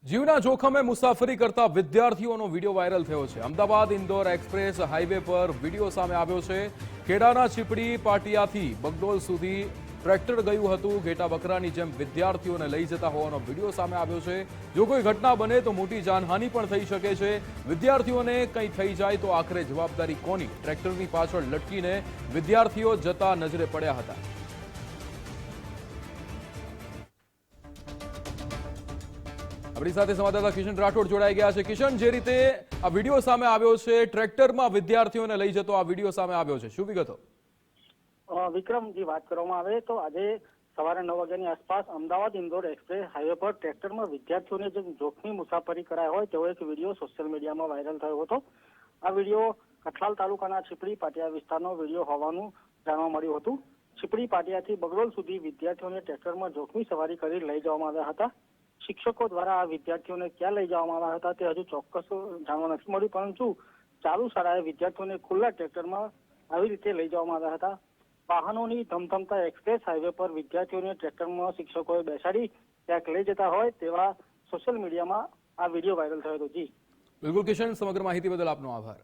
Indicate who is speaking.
Speaker 1: જીવના જોખમે મુસાફરી કરતા વિદ્યાર્થીઓનો વિડીયો વાયરલ થયો છે। અમદાવાદ ઇન્દોર એક્સપ્રેસ હાઈવે પર વિડીયો સામે આવ્યો છે। ખેડાના ચીપડી પાટિયાથી બગડોલ સુધી ટ્રેક્ટર ગયું હતું। ઘેટા બકરાની જેમ વિદ્યાર્થીઓને લઈ જતા હોવાનો વિડીયો સામે આવ્યો છે। જો કોઈ ઘટના બને તો મોટી જાનહાનિ પણ થઈ શકે છે। વિદ્યાર્થીઓને કંઈ થઈ જાય તો આખરે જવાબદારી કોની? ટ્રેક્ટરની પાછળ લટકીને વિદ્યાર્થીઓ જતા નજરે પડ્યા હતા। આપણી સાથે સંવાદદાતા કિશન રાઠોડ જોડાઈ ગયા છે। કિશન, જે રીતે આ વિડીયો સામે આવ્યો છે, ટ્રેક્ટરમાં વિદ્યાર્થીઓને લઈ જતો આ વિડીયો સામે આવ્યો છે, શું વિગતો?
Speaker 2: વિક્રમજી, વાત કરવામાં આવે તો આજે સવારે 9 વાગ્યાની આસપાસ અમદાવાદ ઇન્દોર એક્સપ્રેસ હાઈવે પર ટ્રેક્ટરમાં વિદ્યાર્થીઓને જે જોખમી મુસાફરી કરાય હોય તેવો એક વિડીયો સોશિયલ મીડિયામાં વાયરલ થયો હતો। આ વિડીયો કઠલાલ તાલુકાના ચીપડી પાટિયા વિસ્તારનો વિડીયો હોવાનું જાણવા મળ્યું હતું। ચીપડી પાટિયાથી બગડોલ સુધી વિદ્યાર્થીઓને ટ્રેક્ટરમાં જોખમી સવારી કરી લઈ જવામાં આવ્યા હતા। શિક્ષકો દ્વારા આ વિદ્યાર્થીઓને ક્યાં લઈ જવામાં આવ્યા હતા તે હજુ ચોક્કસ જાણવા નથી મળ્યું, પરંતુ ચાલુ શાળાએ વિદ્યાર્થીઓને ખુલ્લા ટ્રેક્ટરમાં આવી રીતે લઈ જવામાં આવ્યા હતા। વાહનોની ધમધમતા એક્સપ્રેસ હાઈવે પર વિદ્યાર્થીઓને ટ્રેક્ટરમાં શિક્ષકોએ બેસાડી ક્યાંક લઈ જતા હોય તેવા સોશિયલ મીડિયામાં આ વિડીયો વાયરલ થયો હતો। જી
Speaker 1: બિલકુલ કિશન, સમગ્ર માહિતી બદલ આપનો આભાર।